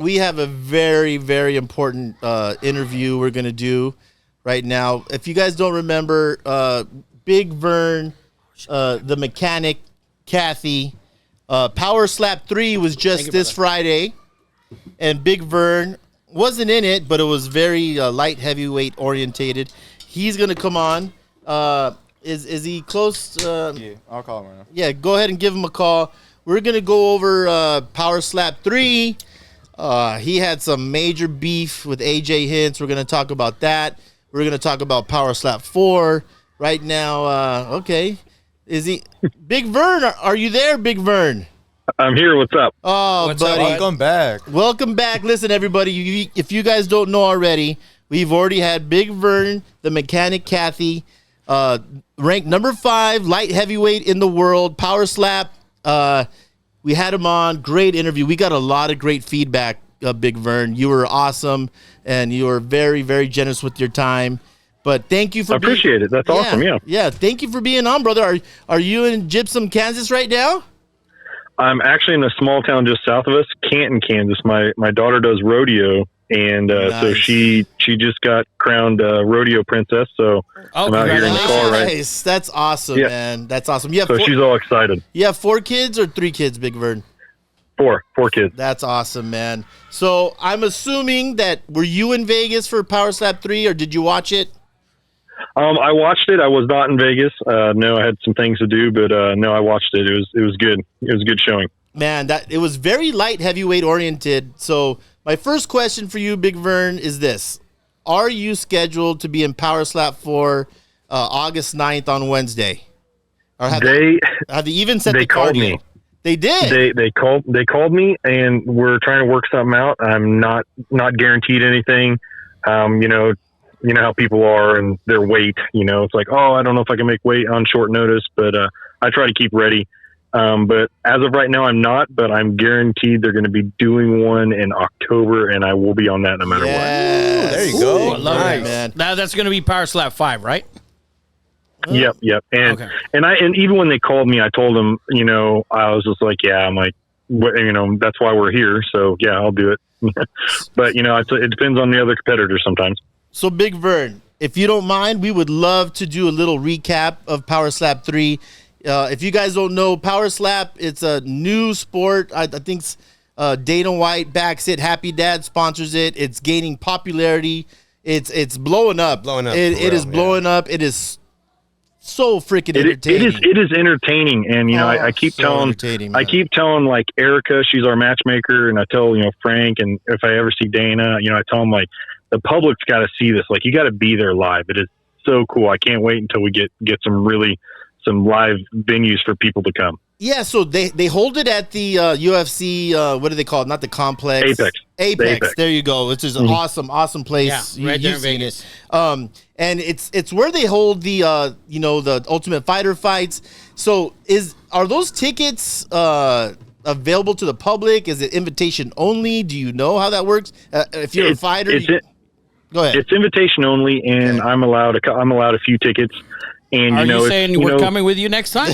we have a very, very important interview we're going to do right now. If you guys don't remember, Big Vern, the mechanic, Cathey, Power Slap 3 was just this Friday, and Big Vern wasn't in it, but it was very light heavyweight orientated. He's going to come on. Is he close? Yeah, I'll call him right now. Yeah, go ahead and give him a call. We're going to go over Power Slap 3. He had some major beef with AJ Hints. We're going to talk about that. We're going to talk about Power Slap 4 right now. Okay. Is he Big Vern? Are you there, Big Vern? I'm here. What's up? Oh, What's buddy. up? Welcome back. Welcome back. Listen, everybody, if you guys don't know already, we've already had Big Vern, the mechanic Cathey, ranked number 5 light heavyweight in the world, Power Slap. We had him on. Great interview. We got a lot of great feedback, Big Vern. You were awesome, and you were very, very generous with your time. But thank you for appreciate it. That's awesome, yeah. Yeah, thank you for being on, brother. Are you in Gypsum, Kansas right now? I'm actually in a small town just south of us, Canton, Kansas. My daughter does rodeo, and so she just got crowned rodeo princess. So I'm out here in the car, right? Nice. That's awesome, man. That's awesome. You have she's all excited. You have 4 kids or 3 kids, Big Vern? 4 kids. That's awesome, man. So I'm assuming that were you in Vegas for Power Slap 3, or did you watch it? I watched it. I was not in Vegas. No, I had some things to do, but no, I watched it. It was good. It was a good showing. Man, it was very light heavyweight oriented. So my first question for you, Big Vern, is this: are you scheduled to be in Power Slap 4 August 9th on Wednesday? Or have they even set the called cardio? Me. They did. They called me, and we're trying to work something out. I'm not guaranteed anything. You know how people are and their weight, it's like, oh, I don't know if I can make weight on short notice, but I try to keep ready. But as of right now, I'm not, but I'm guaranteed they're going to be doing one in October, and I will be on that no matter what. There you go. I love it, man. Now that's going to be Power Slap 5, right? Yep. And okay. and even when they called me, I told them, I was just like, yeah, I'm like, that's why we're here. So yeah, I'll do it. But it depends on the other competitors sometimes. So, Big Vern, if you don't mind, we would love to do a little recap of Power Slap 3. If you guys don't know, Power Slap, it's a new sport. I think Dana White backs it. Happy Dad sponsors it. It's gaining popularity. It's blowing up. It is blowing up. It is so freaking entertaining. It is entertaining, and I keep telling like Erica, she's our matchmaker, and I tell Frank, and if I ever see Dana, I tell them like, the public's got to see this. Like, you got to be there live. It is so cool. I can't wait until we get some live venues for people to come. Yeah, so they hold it at the UFC. What do they call it? Not the complex. Apex. There you go. It's just an awesome place. Yeah, right there in Vegas. And it's where they hold the the Ultimate Fighter fights. So are those tickets available to the public? Is it invitation only? Do you know how that works? If you're a fighter, go ahead. It's invitation only, and okay. I'm allowed a few tickets. And are you saying we're coming with you next time?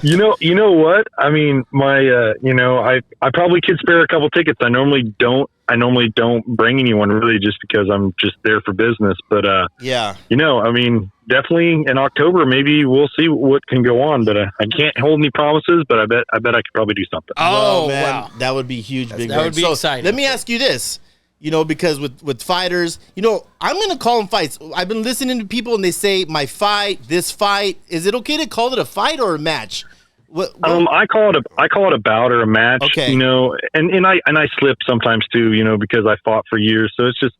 You know what? I mean, my I probably could spare a couple tickets. I normally don't bring anyone really, just because I'm just there for business. But yeah, I mean, definitely in October, maybe we'll see what can go on. But I can't hold any promises. But I bet I could probably do something. Oh man, wow, that would be huge. That would be exciting. Let me ask you this. Because with fighters, I'm going to call them fights. I've been listening to people and they say this fight. Is it okay to call it a fight or a match? I call it a bout or a match. Okay. And I slip sometimes too, because I fought for years. So it's just,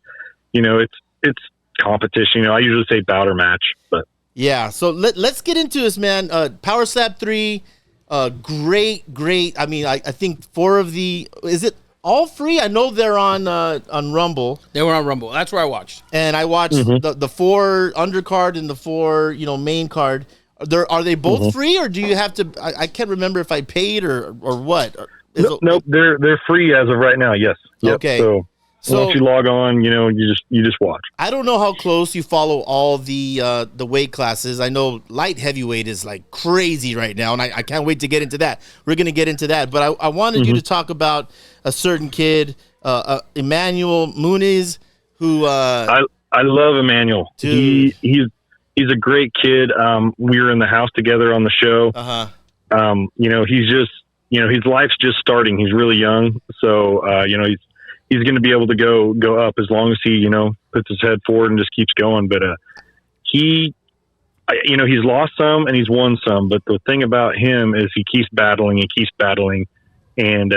it's competition. I usually say bout or match, but yeah. So let's get into this, man. Power Slap 3, great. I mean, I think 4 of is it all free? I know they're on Rumble. They were on Rumble. That's where I watched. And I watched the 4 undercard and the 4 main card. Are they both free, or do you have to? I can't remember if I paid or what. Nope, they're free as of right now. Yes. Yep. Okay. So once you log on, you just watch. I don't know how close you follow all the weight classes. I know light heavyweight is like crazy right now, and I can't wait to get into that. We're going to get into that, but I wanted you to talk about a certain kid, Emmanuel Muniz, who I love Emmanuel. Dude. He's a great kid. We were in the house together on the show. He's just his life's just starting. He's really young, so he's going to be able to go up as long as he puts his head forward and just keeps going. But he's lost some and he's won some. But the thing about him is he keeps battling and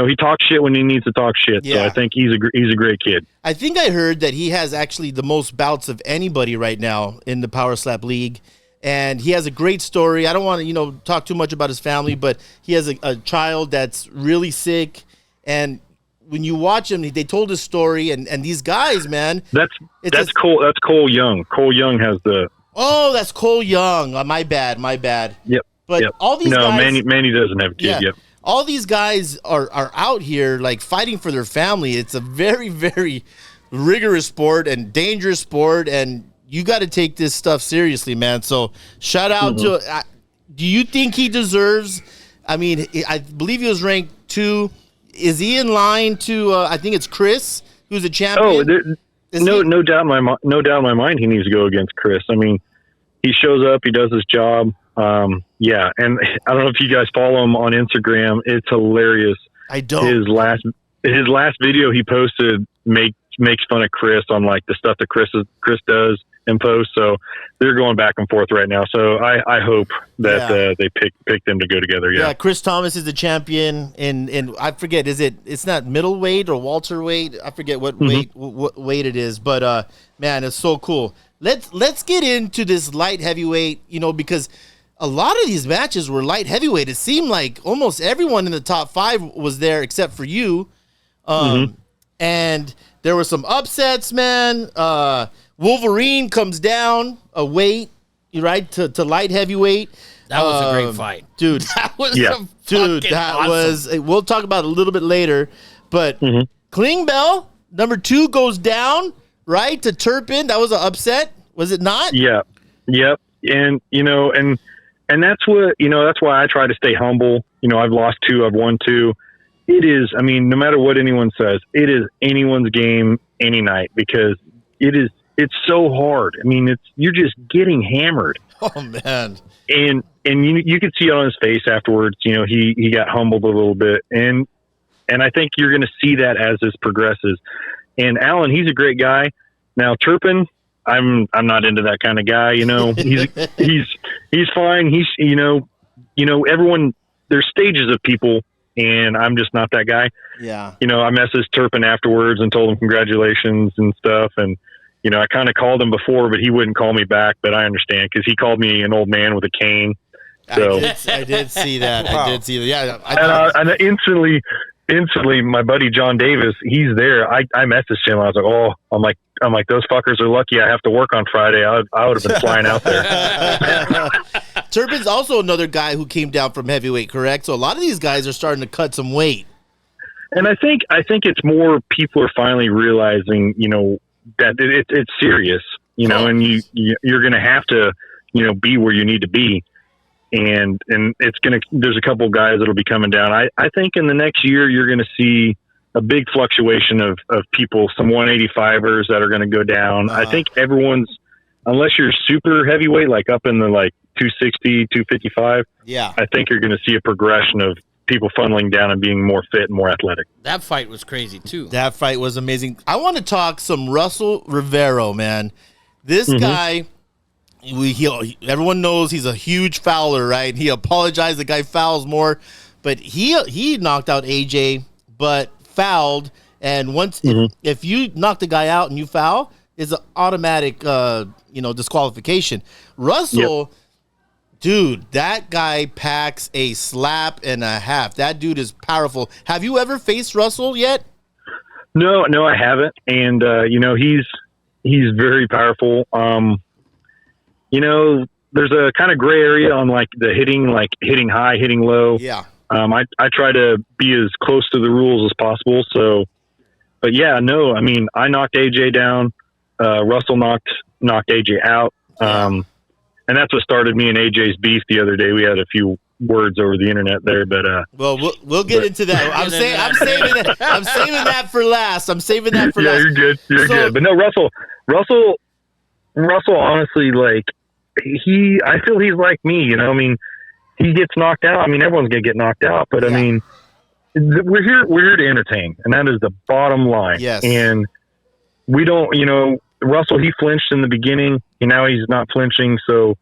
he talks shit when he needs to talk shit. Yeah. So I think he's a great kid. I think I heard that he has actually the most bouts of anybody right now in the Power Slap League. And he has a great story. I don't want to, talk too much about his family, but he has a child that's really sick. And when you watch him, they told his story. And these guys, man. That's Cole. That's Cole Young. Cole Young has the. Oh, that's Cole Young. My bad. Yep. But yep. all these guys. Manny doesn't have a kid. Yeah. Yep. All these guys are out here like fighting for their family. It's a very, very rigorous sport and dangerous sport, and you got to take this stuff seriously, man. So shout out to. Do you think he deserves? I mean, I believe he was ranked 2. Is he in line to? I think it's Chris, who's a champion. Oh, no doubt in my mind, he needs to go against Chris. I mean, he shows up, he does his job. Yeah, and I don't know if you guys follow him on Instagram. It's hilarious. I don't. His last video he posted makes fun of Chris on like the stuff that Chris does and posts. So they're going back and forth right now. So I hope that they pick them to go together. Yeah. Chris Thomas is the champion in I forget, it's not middleweight or welterweight. I forget what weight it is, but man, it's so cool. Let's get into this light heavyweight, because a lot of these matches were light heavyweight. It seemed like almost everyone in the top 5 was there except for you. And there were some upsets, man. Wolverine comes down a weight, right, to light heavyweight. That was a great fight. Dude. That was awesome. We'll talk about it a little bit later. But Klingbeil, number 2, goes down, right, to Turpin. That was an upset, was it not? Yeah. Yep. And, and that's what, that's why I try to stay humble. I've lost 2, I've won 2. It is, I mean, no matter what anyone says, it is anyone's game any night because it's so hard. I mean, you're just getting hammered. Oh man. And you could see it on his face afterwards, he got humbled a little bit. And I think you're going to see that as this progresses. And Alan, he's a great guy. Now Turpin, I'm not into that kind of guy, he's fine. He's, everyone, there's stages of people and I'm just not that guy. Yeah. I messaged Turpin afterwards and told him congratulations and stuff. And, I kind of called him before, but he wouldn't call me back, but I understand because he called me an old man with a cane. So I did see that. Wow. I did see that. Yeah. And instantly, my buddy John Davis, he's there. I messaged him. I was like, "Oh, I'm like, those fuckers are lucky. I have to work on Friday. I would have been flying out there." Turpin's also another guy who came down from heavyweight, correct? So a lot of these guys are starting to cut some weight. And I think it's more people are finally realizing, that it's serious, and you're going to have to, be where you need to be. And there's a couple guys that'll be coming down. I think in the next year, you're going to see a big fluctuation of people, some 185ers that are going to go down. I think unless you're super heavyweight, like up in the 260, 255. Yeah. I think you're going to see a progression of people funneling down and being more fit and more athletic. That fight was crazy too. That fight was amazing. I want to talk some Russell Rivero, man. This guy, everyone knows he's a huge fouler, right? He apologized. The guy fouls more, but he knocked out AJ, but fouled. And once if you knock the guy out and you foul, it's an automatic disqualification. Russell. Yep. Dude, that guy packs a slap and a half. That dude is powerful. Have you ever faced Russell yet? No, I haven't. And he's very powerful. There's a kind of gray area on the hitting high, hitting low. Yeah. I try to be as close to the rules as possible. So, but yeah, no, I mean, I knocked AJ down. Russell knocked AJ out. And that's what started me and AJ's beef the other day. We had a few words over the internet there, but well, we'll get into that. I'm saving that for last. Yeah, you're good. You're good. But no, Russell, honestly, like I feel he's like me. You know, I mean, he gets knocked out. I mean, everyone's gonna get knocked out, but I mean, we're here to entertain, and that is the bottom line. Yes. And we don't, you know, Russell, he flinched in the beginning, and now he's not flinching. So,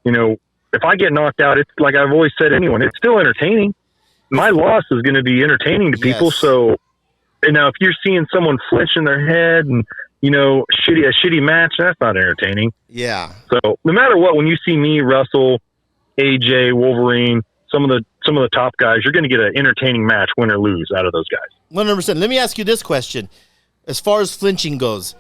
you know, if I get knocked out, it's like I've always said, it's still entertaining. My loss is going to be entertaining to people. Yes. So, and now if you're seeing someone flinch in their head and, you know, a shitty match, that's not entertaining. Yeah. So no matter what, when you see me, Russell, AJ, Wolverine, some of the top guys, you're going to get an entertaining match, win or lose, out of those guys. 100%. Let me ask you this question. As far as flinching goes,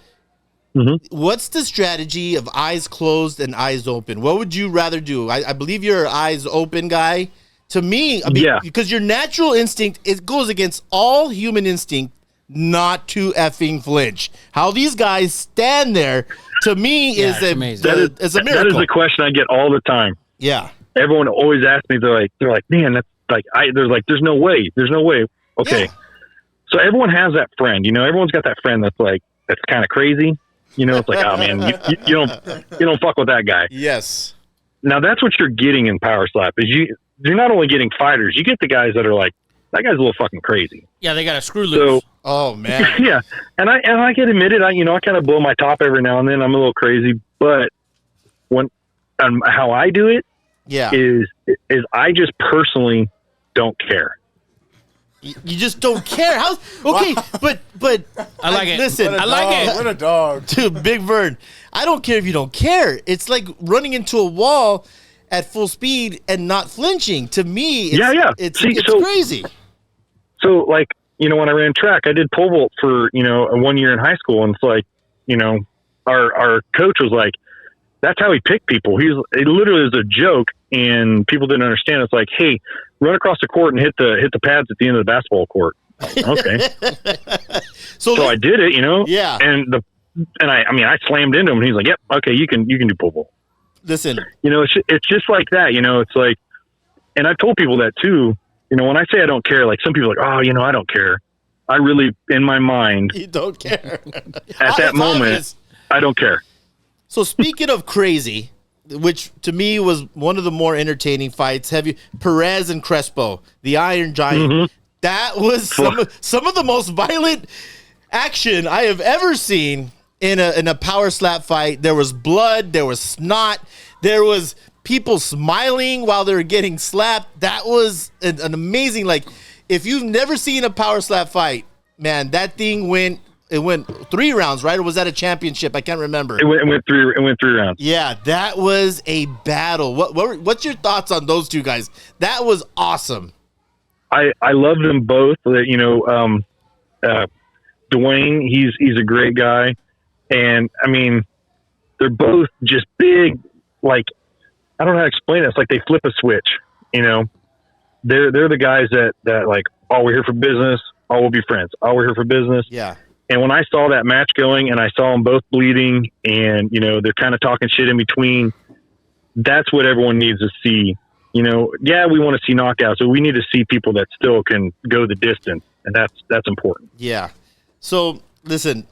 what's the strategy of eyes closed and eyes open? What would you rather do? I believe you're an eyes open guy. To me, because your natural instinct, it goes against all human instinct not to effing flinch. How these guys stand there, to me, is a miracle. That is a question I get all the time. Yeah. Everyone always asks me, they're like, man, that's like, there's no way. Okay. Yeah. So everyone has that friend, you know, everyone's got that friend that's kind of crazy. You know, it's like, oh man, you don't fuck with that guy. Yes. Now that's what you're getting in Power Slap is you're not only getting fighters, you get the guys that are like, that guy's a little fucking crazy. Yeah, they got a screw loose. So, oh man. Yeah. And I get admitted, I kind of blow my top every now and then. I'm a little crazy, but how I do it is I just personally don't care. You just don't care. How? Okay, but I like it. Listen, I like it. What a dog, dude. Big Vern, I don't care if you don't care. It's like running into a wall at full speed and not flinching. To me, it's crazy. So, like, you know, when I ran track, I did pole vault for, you know, 1 year in high school, and it's like, you know, our coach was like, that's how he picked people. It literally was a joke, and people didn't understand. It's like, hey, run across the court and hit the pads at the end of the basketball court. Okay. so I did it, you know. Yeah. And I slammed into him, and he's like, yep, okay, you can do pole vault. Listen, you know, it's just like that. You know, it's like, and I've told people that too. You know, when I say I don't care, like some people are like, oh, you know, I don't care. I really, in my mind, you don't care. At that moment, I don't care. So speaking of crazy, which to me was one of the more entertaining fights, Perez and Crespo, the Iron Giant. Mm-hmm. That was some of the most violent action I have ever seen in a power slap fight. There was blood, there was snot, there was people smiling while they were getting slapped. That was an amazing, like, if you've never seen a power slap fight, man, that thing went 3 rounds, right? Or was that a championship? I can't remember. It went 3 rounds. Yeah, that was a battle. What's your thoughts on those two guys? That was awesome. I love them both. You know, Dwayne, he's a great guy. And I mean, they're both just big, like, I don't know how to explain it. It's like they flip a switch, you know. They're the guys that like, oh, we're here for business. Oh, we'll be friends. Oh, we're here for business. Yeah. And when I saw that match going and I saw them both bleeding and, you know, they're kind of talking shit in between, that's what everyone needs to see. You know, yeah, we want to see knockouts, but we need to see people that still can go the distance, and that's important. Yeah. So, listen,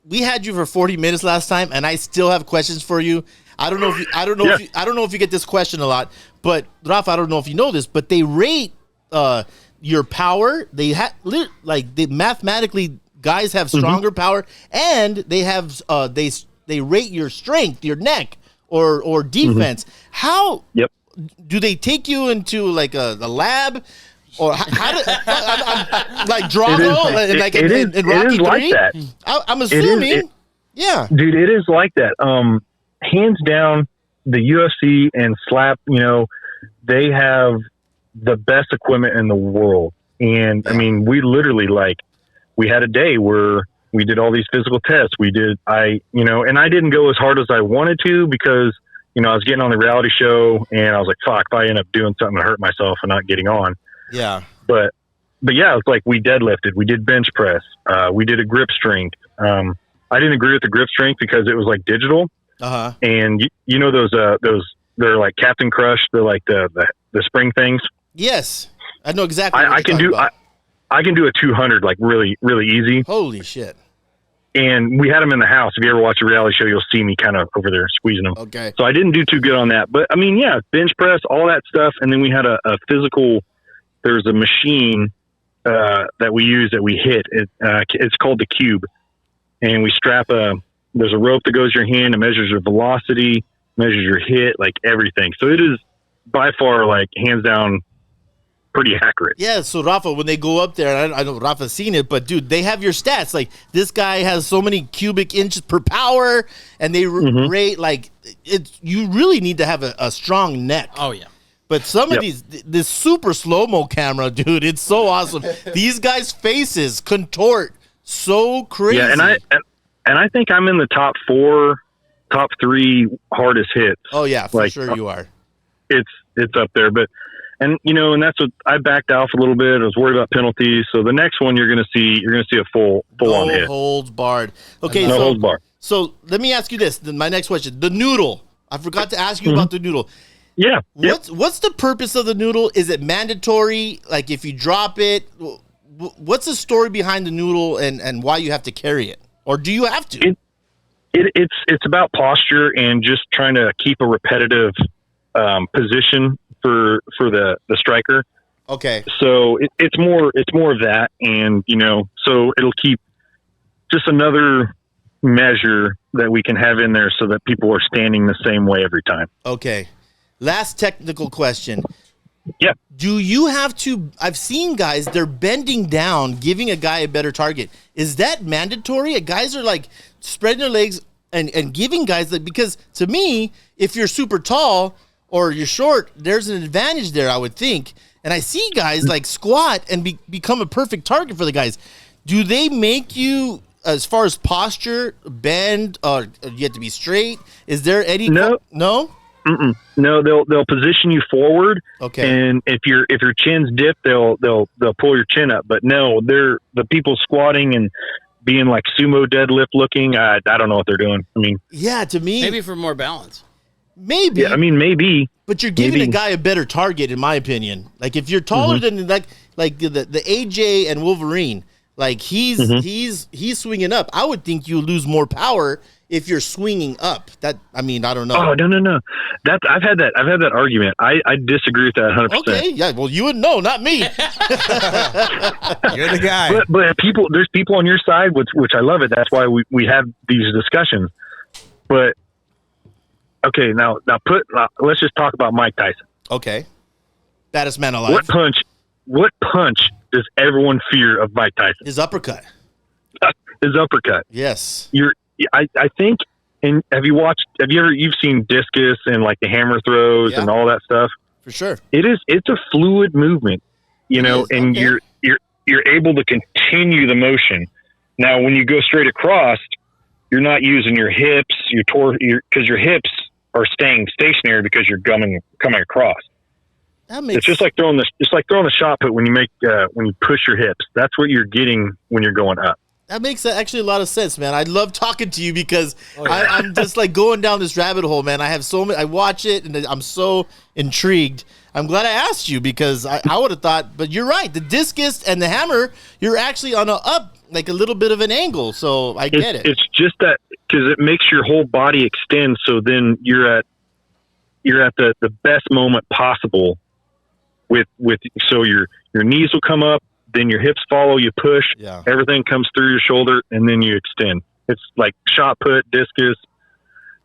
we had you for 40 minutes last time, and I still have questions for you. I don't know if you get this question a lot, but Rafa, I don't know if you know this, but they rate your power. They mathematically, guys have stronger power, and they have they rate your strength, your neck, or defense. How do they take you into like a lab, or how do like Drago in Rocky III? Like that. I'm assuming, yeah, dude, it is like that. Hands down, the UFC and Slap, you know, they have the best equipment in the world. And I mean, we literally, like, we had a day where we did all these physical tests. And I didn't go as hard as I wanted to because, you know, I was getting on the reality show and I was like, fuck, if I end up doing something to hurt myself and not getting on. Yeah. But but yeah, it's like we deadlifted, we did bench press, we did a grip strength. I didn't agree with the grip strength because it was like digital. And you know those they're like Captain Crush. They're like the spring things. Yes, I know exactly. I can do a 200 like really easy. Holy shit! And we had them in the house. If you ever watch a reality show, you'll see me kind of over there squeezing them. Okay. So I didn't do too good on that, but I mean, yeah, bench press, all that stuff, and then we had a physical. There's a machine that we use that we hit. It's called the Cube, and we strap there's a rope that goes to your hand. It measures your velocity, measures your hit, like everything. So it is by far, like, hands down, pretty accurate. Yeah, so Rafa, when they go up there, and I know Rafa's seen it, but dude, they have your stats. Like, this guy has so many cubic inches per power, and they rate, like, you really need to have a strong neck. Oh, yeah. But some of this super slow-mo camera, dude, it's so awesome. These guys' faces contort so crazy. Yeah, and I think I'm in the top 3 hardest hits. Oh yeah, for sure you are. It's up there, but and that's what I backed off a little bit. I was worried about penalties. So the next one you're gonna see a full on hit. No holds barred. Okay, no holds barred. So let me ask you this. Then my next question: the noodle. I forgot to ask you about the noodle. Yeah. What's the purpose of the noodle? Is it mandatory? Like if you drop it, what's the story behind the noodle and why you have to carry it? Or do you have to? It's about posture and just trying to keep a repetitive position for the striker. Okay. So it's more of that, and so it'll keep just another measure that we can have in there so that people are standing the same way every time. Okay. Last technical question. Yeah. Do you have to? I've seen guys, they're bending down, giving a guy a better target. Is that mandatory? Guys are like spreading their legs and giving guys that, because to me, if you're super tall or you're short, there's an advantage there, I would think. And I see guys like squat and become a perfect target for the guys. Do they make you, as far as posture, bend, or you have to be straight? Is there any? No. No? Mm-mm. No, they'll position you forward. Okay. And if your chin's dipped, they'll pull your chin up. But no, they're the people squatting and being like sumo deadlift looking. I don't know what they're doing. I mean, yeah, to me, maybe for more balance. Maybe. Yeah, I mean, maybe. But you're giving a guy a better target, in my opinion. Like if you're taller than like the AJ and Wolverine, like he's swinging up. I would think you lose more power if you're swinging up. That, I mean, I don't know. Oh, no. I've had that argument. I disagree with that 100%. Okay, yeah. Well, you would know, not me. You're the guy. But there's people on your side, which I love it. That's why we have these discussions. But okay, now let's just talk about Mike Tyson. Okay, baddest man alive. What punch does everyone fear of Mike Tyson? His uppercut. His uppercut. Yes. I think. And you've seen discus and like the hammer throws and all that stuff? For sure. It's a fluid movement, and you're able to continue the motion. Now, when you go straight across, you're not using your hips, because your hips are staying stationary because you're coming across. It's just like throwing the shot put when you push your hips. That's what you're getting when you're going up. That makes actually a lot of sense, man. I love talking to you because I'm just like going down this rabbit hole, man. I have so many. I watch it and I'm so intrigued. I'm glad I asked you because I would have thought, but you're right. The discus and the hammer, you're actually on like a little bit of an angle. So I get it. It's just that because it makes your whole body extend. So then you're at the best moment possible. So your knees will come up. Then your hips follow, you push, everything comes through your shoulder, and then you extend. It's like shot put, discus.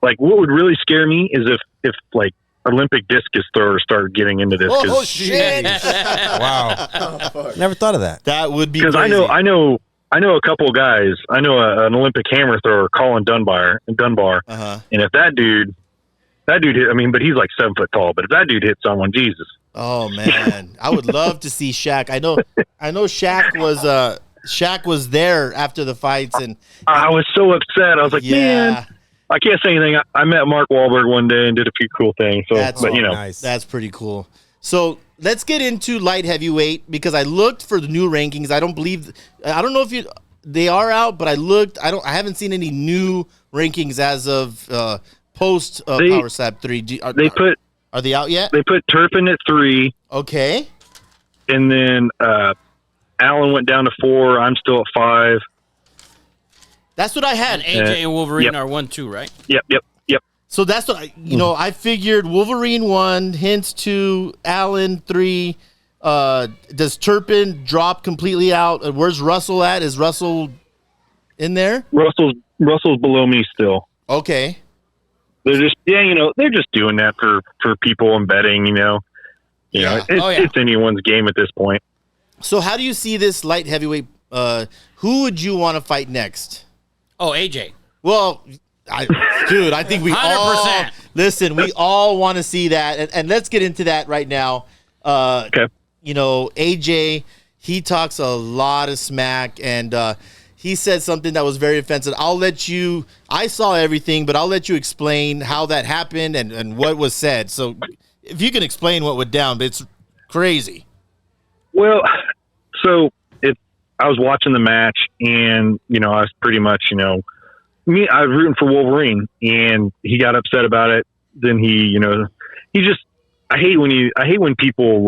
Like what would really scare me is if like Olympic discus throwers started getting into this. Oh shit! Wow, never thought of that. That would be because I know a couple of guys. I know an Olympic hammer thrower, Colin Dunbar, and if that dude hit, I mean, but he's like 7 foot tall. But if that dude hit someone, Jesus. Oh man, I would love to see Shaq. I know Shaq was there after the fights, and I was so upset. I was like, man, I can't say anything. I met Mark Wahlberg one day and did a few cool things. So, that's but nice. That's pretty cool. So let's get into light heavyweight because I looked for the new rankings. I don't know if they are out, but I looked. I haven't seen any new rankings as of post Power Slap 3. Are they out yet? They put Turpin at 3. Okay. And then Allen went down to 4. I'm still at 5. That's what I had. And AJ and Wolverine are 1, 2, right? Yep. So that's what I figured. Wolverine 1, Hintz 2, Allen 3. Does Turpin drop completely out? Where's Russell at? Is Russell in there? Russell's below me still. Okay. They're just they're just doing that for people and betting. It's anyone's game at this point. So how do you see this light heavyweight? Who would you want to fight next? Oh, AJ. Well, I think we 100%. all listen. We all want to see that, and let's get into that right now. Okay. AJ, he talks a lot of smack, and he said something that was very offensive. I saw everything, but I'll let you explain how that happened and what was said. So if you can explain what went down, it's crazy. Well, so I was watching the match, and I was pretty much, I was rooting for Wolverine, and he got upset about it. Then I hate when people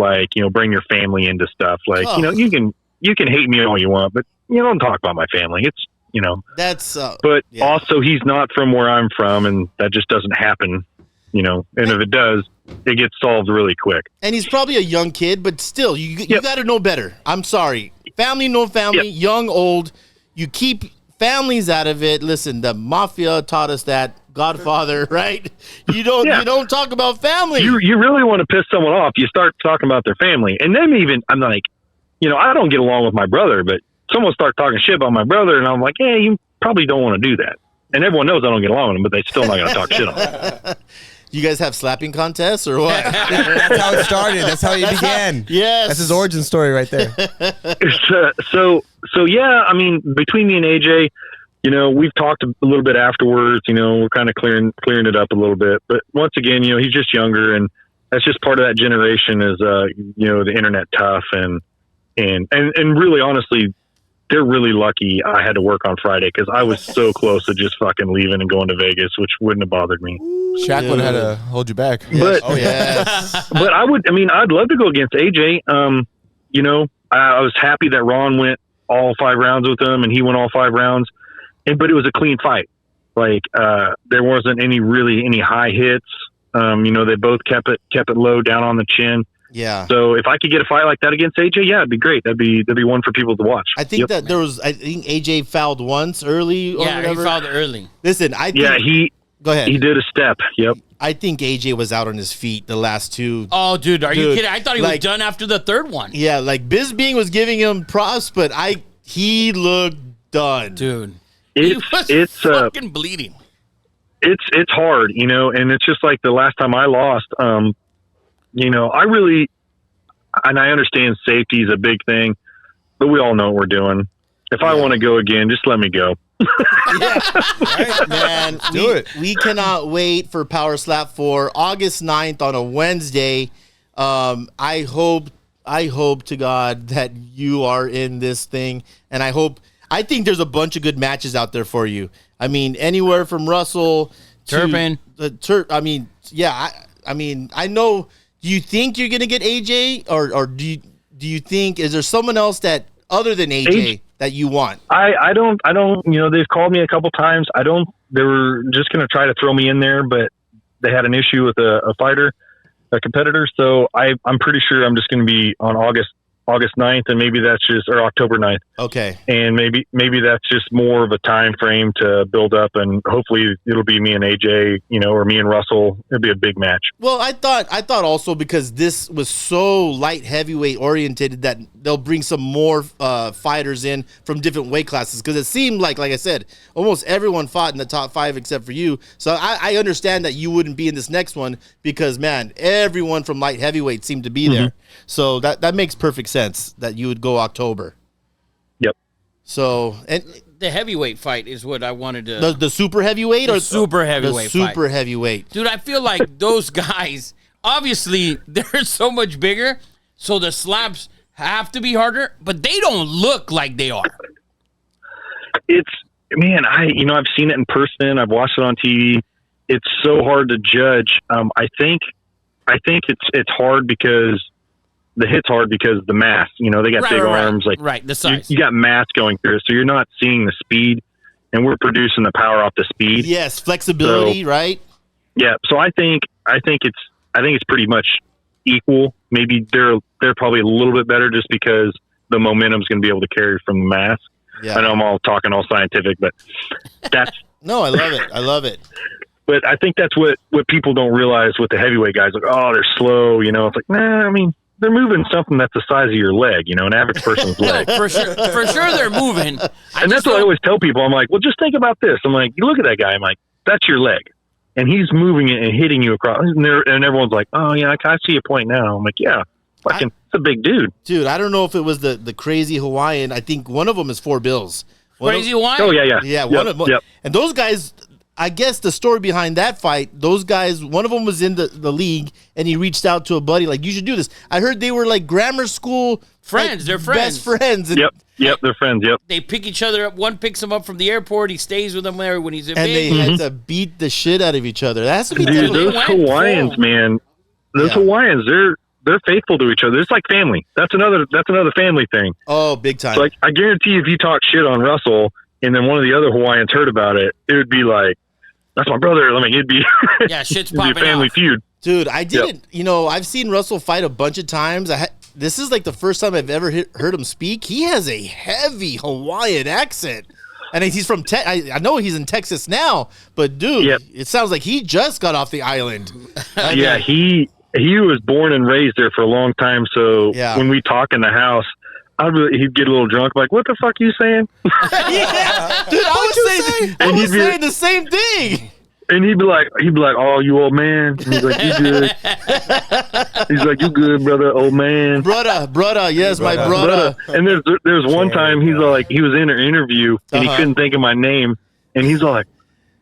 bring your family into stuff. You can hate me all you want, but don't talk about my family. It's that's. Also, he's not from where I'm from, and that just doesn't happen. And if it does, it gets solved really quick. And he's probably a young kid, but still, you got to know better. I'm sorry. Family, no family, young, old. You keep families out of it. Listen, the mafia taught us that. Godfather, right? You don't talk about family. You really want to piss someone off, you start talking about their family. And then I'm like, I don't get along with my brother, but someone start talking shit about my brother, and I'm like, hey, you probably don't want to do that. And everyone knows I don't get along with them, but they still not going to talk shit on them. You guys have slapping contests or what? That's how it started. That's how he began. Yes. That's his origin story right there. So yeah, I mean, between me and AJ, we've talked a little bit afterwards, we're kind of clearing it up a little bit, but once again, he's just younger, and that's just part of that generation is, the internet tough and really honestly, they're really lucky I had to work on Friday because I was so close to just fucking leaving and going to Vegas, which wouldn't have bothered me. Shaq would have had to hold you back. But, yes. But I'd love to go against AJ. I was happy that Ron went all 5 rounds with him and he went all 5 rounds. But it was a clean fight. There wasn't any high hits. They both kept it low down on the chin. Yeah. So if I could get a fight like that against AJ, it'd be great. That'd be one for people to watch. I think that I think AJ fouled once early. Or whatever. He fouled early. Listen, go ahead. He did a step. Yep. I think AJ was out on his feet the last 2. Oh, dude, are you kidding? I thought he was done after the 3rd one. Yeah, Bisbing was giving him props, but he looked done, dude. It's fucking bleeding. It's hard, and it's just like the last time I lost. I understand safety is a big thing, but we all know what we're doing. If I want to go again, just let me go. Yeah, right, man. We cannot wait for Power Slap 4 August 9th on a Wednesday. I hope to God that you are in this thing, and I think there's a bunch of good matches out there for you. I mean, anywhere from Russell Turpin. I know. Do you think you're gonna get AJ, or do you think is there someone else that other than AJ that you want? I don't. They've called me a couple times. They were just gonna try to throw me in there, but they had an issue with a fighter, a competitor. So I'm pretty sure I'm just gonna be on August 9th, and maybe that's just, or October 9th. Okay. And maybe that's just more of a time frame to build up, and hopefully it'll be me and AJ, or me and Russell. It'll be a big match. Well, I thought also because this was so light heavyweight oriented that they'll bring some more fighters in from different weight classes, because it seemed like I said, almost everyone fought in the top 5 except for you. So I understand that you wouldn't be in this next one because, man, everyone from light heavyweight seemed to be there. So that makes perfect sense that you would go October. Yep. So, and the heavyweight fight is what I wanted to. The super heavyweight or super heavyweight? The super heavyweight, dude. I feel like those guys obviously they're so much bigger, so the slaps have to be harder, but they don't look like they are. It's, man, I've seen it in person. I've watched it on TV. It's so hard to judge. I think it's hard because the hit's hard because the mass, they got big arms. Like, right, the size. You got mass going through it, so you're not seeing the speed, and we're producing the power off the speed. Yes, flexibility, right? Yeah, so I think it's pretty much equal. Maybe they're probably a little bit better just because the momentum's going to be able to carry from the mass. Yeah. I know I'm all talking all scientific, but that's no, I love it. I love it. But I think that's what people don't realize with the heavyweight guys. Like, oh, they're slow. It's like, nah. I mean, they're moving something that's the size of your leg. An average person's leg. For sure, they're moving. And that's what I always tell people. I'm like, well, just think about this. I'm like, you look at that guy. I'm like, that's your leg. And he's moving it and hitting you across. And everyone's like, oh, yeah, I see a point now. I'm like, yeah, it's a big dude. Dude, I don't know if it was the crazy Hawaiian. I think one of them is $4 bills. Crazy Hawaiian? Oh, yeah. Yeah, Yep. And those guys, I guess the story behind that fight, those guys, one of them was in the league, and he reached out to a buddy, like, you should do this. I heard they were like grammar school friends. Like, they're friends. Best friends. And, Yep, they're friends, yep. They pick each other up. One picks him up from the airport. He stays with him there when he's in and big. they had to beat the shit out of each other. That has to be Dude, those Hawaiians, man, Hawaiians, they're faithful to each other. It's like family. That's another family thing. Oh, big time. So, like, I guarantee if you talk shit on Russell and then one of the other Hawaiians heard about it, it would be like, that's my brother. I mean, it'd be shit's it'd popping be a family off. feud. Dude, I didn't, I've seen Russell fight a bunch of times. This is like the first time I've ever heard him speak. He has a heavy Hawaiian accent. And he's from I know he's in Texas now, but dude, it sounds like he just got off the island. Yeah, he was born and raised there for a long time. So when we talk in the house, he'd get a little drunk, like, "What the fuck are you saying?" Yeah, dude, I was saying the same thing. And he'd be like, "Oh, you old man." And he's like, "You good?" He's like, "You good, brother, old man." Brother, yes, my brother. And there's one time he was in an interview and he couldn't think of my name, and he's like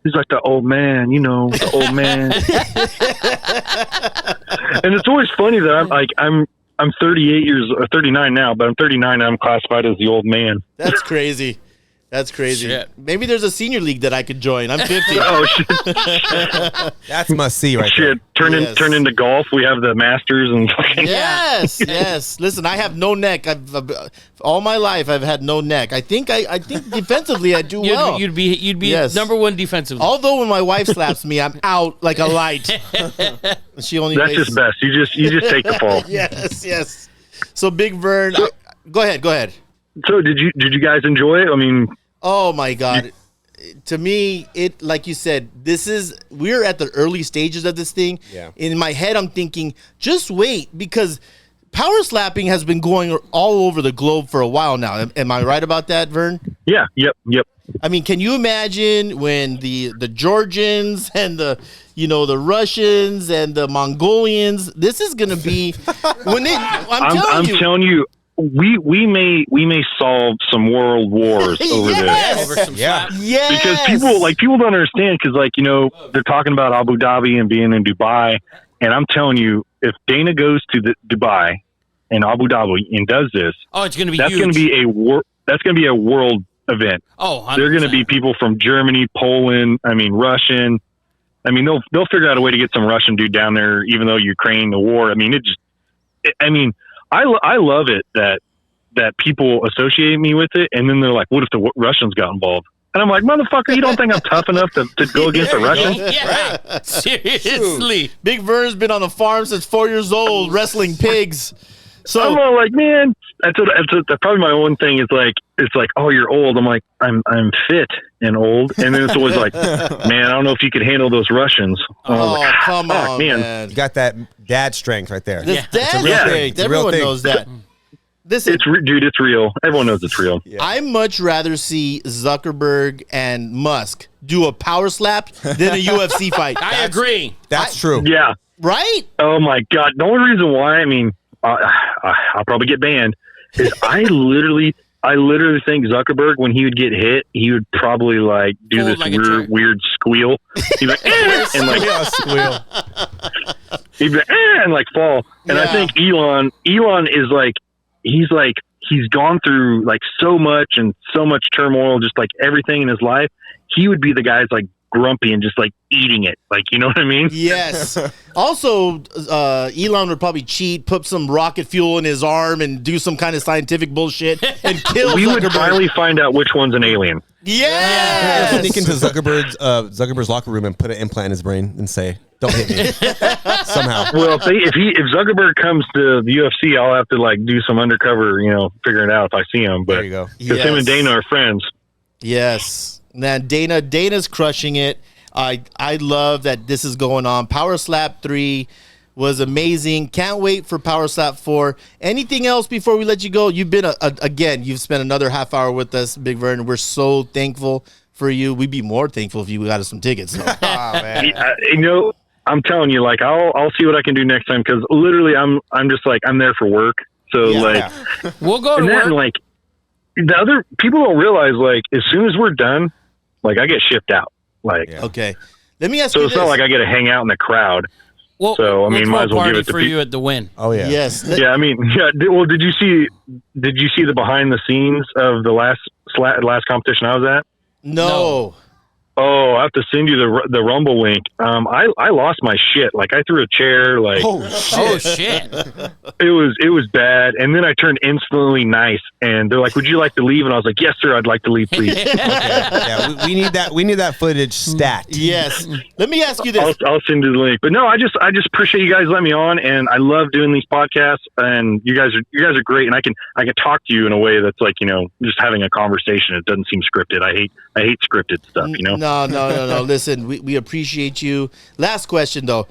the old man, the old man. And it's always funny that I'm 39 now, but I'm 39 and I'm classified as the old man. That's crazy. That's crazy. Shit. Maybe there's a senior league that I could join. I'm 50. Oh, shit. That's must see right there. Turn into golf. We have the Masters and fucking. Yes. Listen, I have no neck. I've all my life I've had no neck. I think defensively I do well. You'd be number one defensively. Although when my wife slaps me, I'm out like a light. She only. That's just best. You just take the fall. Yes. So Big Vern, go ahead. So did you guys enjoy it? I mean. Oh my God. To me, it, like you said, we're at the early stages of this thing. Yeah. In my head, I'm thinking, just wait, because power slapping has been going all over the globe for a while now. Am I right about that, Vern? Yeah. Yep. I mean, can you imagine when the Georgians and the Russians and the Mongolians, this is going to be when I'm telling you. We may solve some world wars over this. Over some slap. Because people don't understand, because they're talking about Abu Dhabi and being in Dubai, and I'm telling you, if Dana goes to Dubai and Abu Dhabi and does this, it's going to be that's huge. going to be a world event. Oh, 100%. They're going to be people from Germany, Poland, Russian. They'll figure out a way to get some Russian dude down there, even though Ukraine, the war. I love it that people associate me with it, and then they're like, "What if the Russians got involved?" And I'm like, "Motherfucker, you don't think I'm tough enough to go against the Russians?" Yeah, right. Seriously. Big Vern's been on the farm since 4 years old, wrestling pigs. So I'm all like, man, that's probably my own thing. Is like, it's like, "Oh, you're old." I'm like, I'm fit and old, and then it's always like, "Man, I don't know if you could handle those Russians." Come on, man. You got that dad strength right there. This dad strength. Everyone knows that. It's real. Everyone knows it's real. Yeah. I much rather see Zuckerberg and Musk do a power slap than a UFC fight. I agree. That's true. Yeah. Right? Oh my God. The only reason why, I'll probably get banned, is I literally think Zuckerberg, when he would get hit, he would probably do this weird squeal. He's like, and like, squeal. he'd be and like fall. And I think Elon is like, he's gone through like so much turmoil, just like everything in his life. He would be the guy's like grumpy and just like eating it. Like, you know what I mean? Yes. Also, Elon would probably cheat, put some rocket fuel in his arm and do some kind of scientific bullshit and kill We Zuckerberg. would finally find out which one's an alien. Yes. Sneak into Zuckerberg's locker room and put an implant in his brain and say, "Don't hit me." Somehow. Well, if Zuckerberg comes to the UFC, I'll have to like do some undercover, figuring it out if I see him. But There you go. because him and Dana are friends. Yes. Man, Dana's crushing it. I love that this is going on. Power Slap 3 was amazing. Can't wait for Power Slap 4. Anything else before we let you go? You've been, again, you've spent another half hour with us, Big Vernon. We're so thankful for you. We'd be more thankful if you got us some tickets. So. Oh, man. I'm telling you, like, I'll see what I can do next time, because literally I'm just like, I'm there for work. So we'll go to and work. then, like, the other people don't realize, like, as soon as we're done, like, I get shipped out. Like, Okay. Let me ask so you it's this. not like I get to hang out in the crowd. Well, So, I mean, let's might go as well give party it to for you at the win. Oh yeah. Yes. Yeah, I mean, well, did you see the behind the scenes of the last competition I was at? No. Oh, I have to send you the Rumble link. I lost my shit. Like, I threw a chair. Like, Oh Oh shit. shit! it was bad. And then I turned instantly nice. And they're like, "Would you like to leave?" And I was like, "Yes, sir. I'd like to leave, please." Yeah, we need that. We need that footage stat. Yes. Let me ask you this. I'll send you the link. But no, I just appreciate you guys letting me on, and I love doing these podcasts. And you guys are great. And I can talk to you in a way that's like, just having a conversation. It doesn't seem scripted. I hate scripted stuff. No. Listen, we appreciate you. Last question though.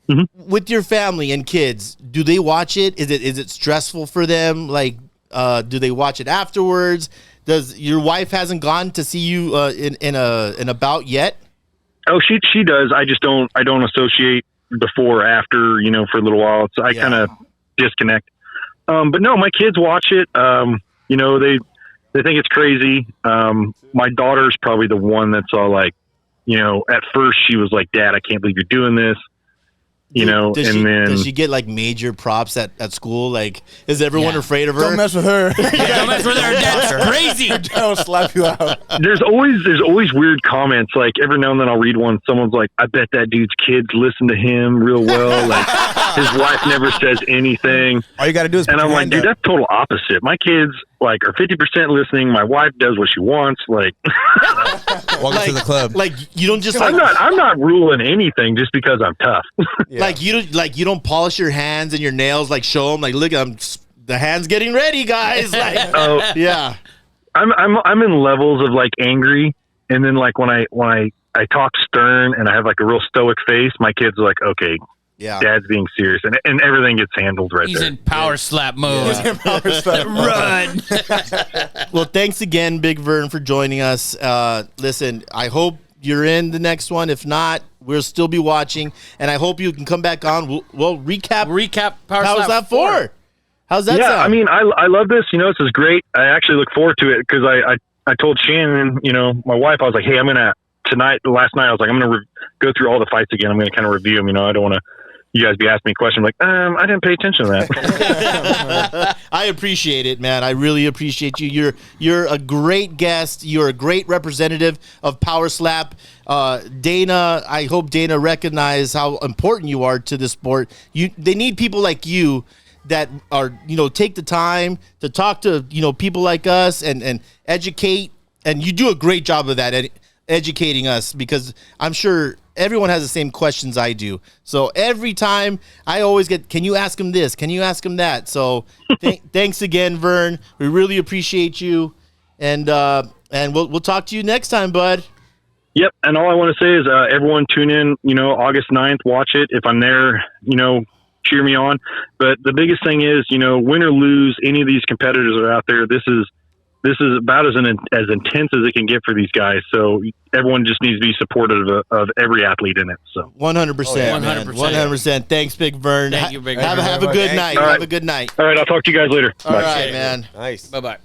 Mm-hmm. With your family and kids, do they watch it? Is it stressful for them? Like, do they watch it afterwards? Does your wife hasn't gone to see you in a bout yet? Oh, she does. I just don't associate before or after, for a little while. So I kind of disconnect. But no, my kids watch it. They think it's crazy. My daughter's probably the one that's all like, at first she was like, "Dad, I can't believe you're doing this." Does she get like major props at school? Like, is everyone afraid of her? Don't mess with her. Don't mess with her. That's crazy. I'll slap you out. There's always weird comments. Like, every now and then I'll read one. Someone's like, "I bet that dude's kids listen to him real well. Like, his wife never says anything." All you got to do is. And I'm like, dude, that's total opposite. My kids like are 50% listening. My wife does what she wants. Like, welcome to the club. Like, you don't just like, I'm not ruling anything just because I'm tough. like you don't polish your hands and your nails. Like, show them like, look, the hands getting ready, guys. Like, yeah. I'm in levels of like angry, and then like when I talk stern and I have like a real stoic face, my kids are like, "Okay, Yeah. Dad's being serious," and everything gets handled right He's there. in power slap mode. Run. Well, thanks again, Big Vern, for joining us. Listen, I hope you're in the next one. If not, we'll still be watching, and I hope you can come back on. We'll recap Power How's Slap that 4? How's that sound? I mean, I love this. This is great. I actually look forward to it because I told Shannon, my wife, I was like, "Hey, last night, I was like, I'm going to go through all the fights again. I'm going to kind of review them. I don't want to, you guys be asking me questions like, I didn't pay attention to that." I appreciate it, man. I really appreciate you. You're a great guest. You're a great representative of Power Slap. Dana, I hope Dana recognizes how important you are to the sport. They need people like you that are, take the time to talk to, people like us and educate. And you do a great job of that, educating us, because I'm sure everyone has the same questions I do. So every time I always get, "Can you ask him this? Can you ask him that?" So thanks again, Vern. We really appreciate you. And we'll talk to you next time, bud. Yep. And all I want to say is, everyone tune in, August 9th, watch it. If I'm there, cheer me on. But the biggest thing is, win or lose, any of these competitors that are out there, this is about as intense as it can get for these guys. So everyone just needs to be supportive of every athlete in it. So 100%, man. 100%. Thanks, Big Vern. Thank you, Big Have Vern. a good night. All right. Have a good night. all right, I'll talk to you guys later. All Bye. right, man. Nice. Bye-bye.